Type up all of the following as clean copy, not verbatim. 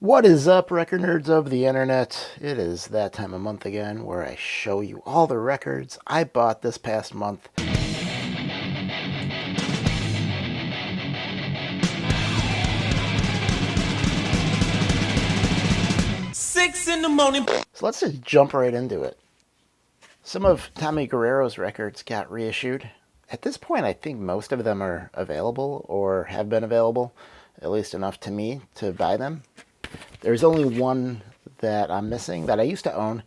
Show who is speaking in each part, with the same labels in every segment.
Speaker 1: What is up, record nerds of the internet? It is that time of month again where I show you all the records I bought this past month.
Speaker 2: 6 in the morning.
Speaker 1: So let's just jump right into it. Some of Tommy Guerrero's records got reissued. At this point, I think most of them are available or have been available, at least enough to me to buy them. There's only one that I'm missing that I used to own.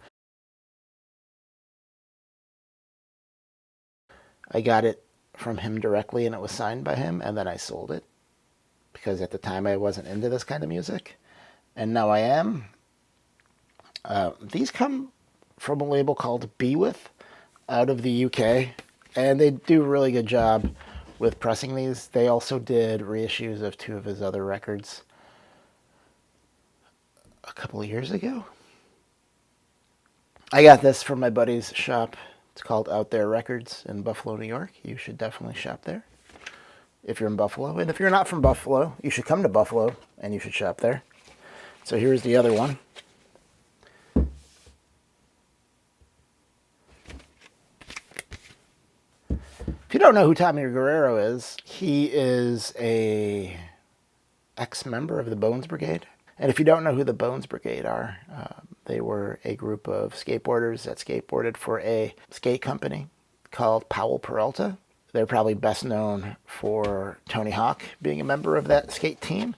Speaker 1: I got it from him directly and it was signed by him, and then I sold it because at the time I wasn't into this kind of music, and now I am. These come from a label called Be With out of the UK, and they do a really good job with pressing these. They also did reissues of two of his other records a couple of years ago. I got this from my buddy's shop. It's called Out There Records in Buffalo, New York. You should definitely shop there if you're in Buffalo. And if you're not from Buffalo, you should come to Buffalo and you should shop there. So here's the other one. If you don't know who Tommy Guerrero is, he is a ex-member of the Bones Brigade. And if you don't know who the Bones Brigade are, they were a group of skateboarders that skateboarded for a skate company called Powell Peralta. They're probably best known for Tony Hawk being a member of that skate team.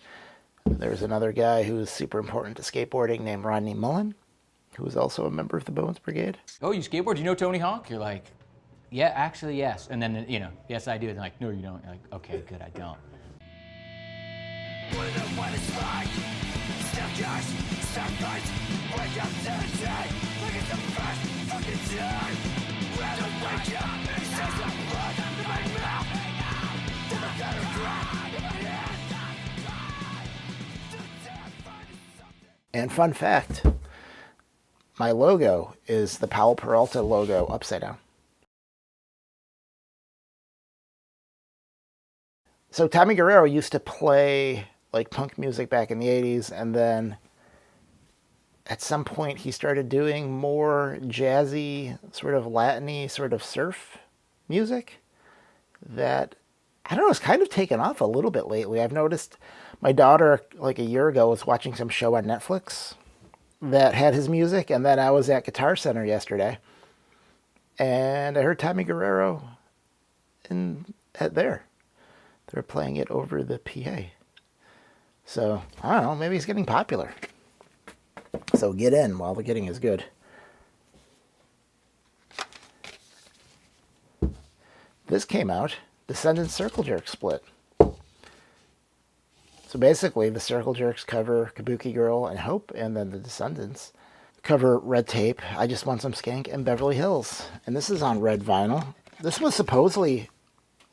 Speaker 1: There's another guy who's super important to skateboarding named Rodney Mullen, who is also a member of the Bones Brigade.
Speaker 3: Oh, you skateboard? You know Tony Hawk? You're like, yeah, actually, yes. And then, yes, I do. And they're like, no, you don't. You're like, okay, good, I don't.
Speaker 1: And fun fact, my logo is the Powell Peralta logo upside down. So Tommy Guerrero used to play like punk music back in the 80s, and then at some point he started doing more jazzy, sort of Latin-y, sort of surf music that, I don't know, it's kind of taken off a little bit lately. I've noticed my daughter, like a year ago, was watching some show on Netflix that had his music, and then I was at Guitar Center yesterday, and I heard Tommy Guerrero there. They're playing it over the PA. So, I don't know, maybe he's getting popular. So get in while the getting is good. This came out, Descendents Circle Jerk split. So basically, the Circle Jerks cover Kabuki Girl and Hope, and then the Descendents cover Red Tape, I Just Want Some Skank, and Beverly Hills. And this is on red vinyl. This was supposedly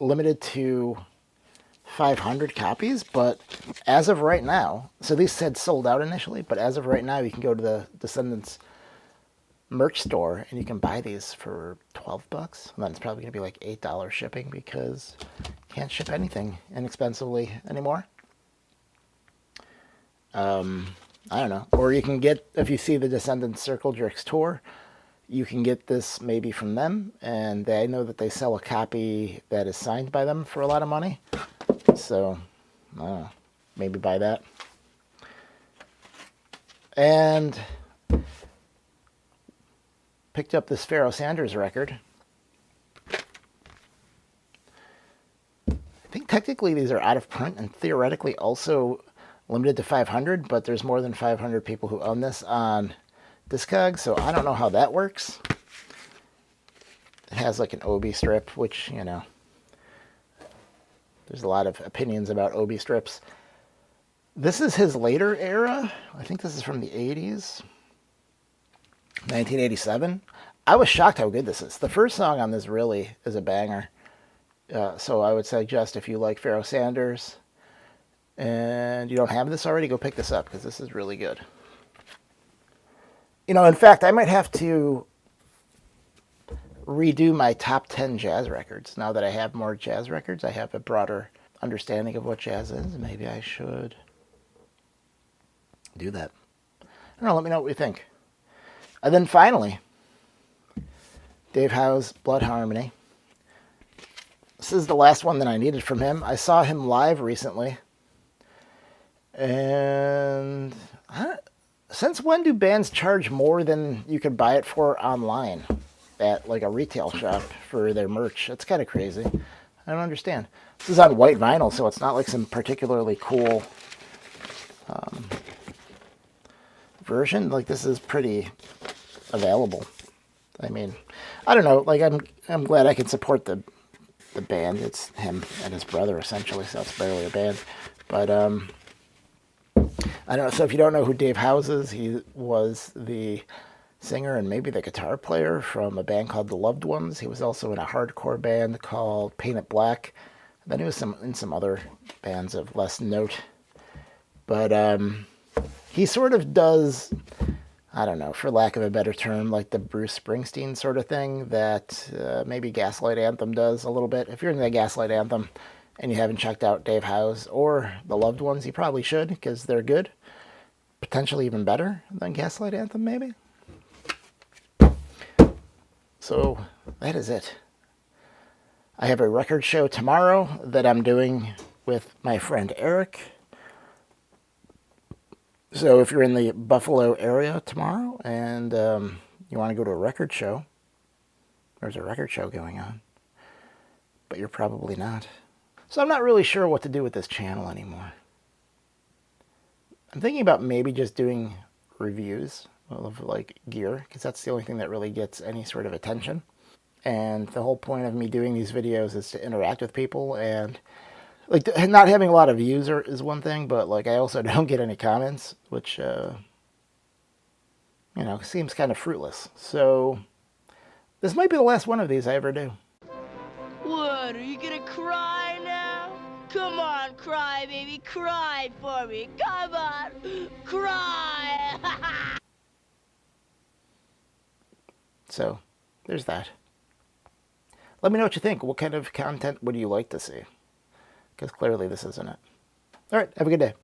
Speaker 1: limited to 500 copies, but as of right now, so these said sold out initially, but as of right now, you can go to the Descendents merch store and you can buy these for $12. And then it's probably going to be like $8 shipping because you can't ship anything inexpensively anymore. I don't know. Or you can get, if you see the Descendants Circle Jerks tour, you can get this maybe from them, and I know that they sell a copy that is signed by them for a lot of money. So, I don't know, maybe buy that. And picked up this Pharoah Sanders record. I think technically these are out of print and theoretically also limited to 500, but there's more than 500 people who own this on Discogs, so I don't know how that works. It has like an Obi strip, which, you know, there's a lot of opinions about Obi strips. This is his later era. I think this is from the 80s. 1987. I was shocked how good this is. The first song on this really is a banger. So I would suggest if you like Pharoah Sanders and you don't have this already, go pick this up because this is really good. You know, in fact, I might have to redo my top 10 jazz records. Now that I have more jazz records, I have a broader understanding of what jazz is. Maybe I should do that. I don't know, let me know what you think. And then finally, Dave Howe's Blood Harmony. This is the last one that I needed from him. I saw him live recently. And since when do bands charge more than you could buy it for online at like a retail shop for their merch? That's kind of crazy. I don't understand. This is on white vinyl, so it's not like some particularly cool version. Like, this is pretty available. I mean, I don't know. Like, I'm glad I can support the band. It's him and his brother essentially, so it's barely a band. But I don't know. So if you don't know who Dave Howe is, he was the singer and maybe the guitar player from a band called The Loved Ones. He was also in a hardcore band called Paint It Black. Then he was in some other bands of less note. But he sort of does, I don't know, for lack of a better term, like the Bruce Springsteen sort of thing that maybe Gaslight Anthem does a little bit. If you're in the Gaslight Anthem and you haven't checked out Dave Howe's or The Loved Ones, you probably should, because they're good. Potentially even better than Gaslight Anthem, maybe. So that is it. I have a record show tomorrow that I'm doing with my friend Eric. So if you're in the Buffalo area tomorrow and you want to go to a record show, there's a record show going on, but you're probably not. So I'm not really sure what to do with this channel anymore. I'm thinking about maybe just doing reviews of like gear, because that's the only thing that really gets any sort of attention. And the whole point of me doing these videos is to interact with people, and like not having a lot of views is one thing, but like I also don't get any comments, which seems kind of fruitless. So this might be the last one of these I ever do.
Speaker 4: What, are you gonna cry now? Come on, cry, baby, cry for me. Come on, cry.
Speaker 1: So there's that. Let me know what you think. What kind of content would you like to see? Because clearly this isn't it. All right, have a good day.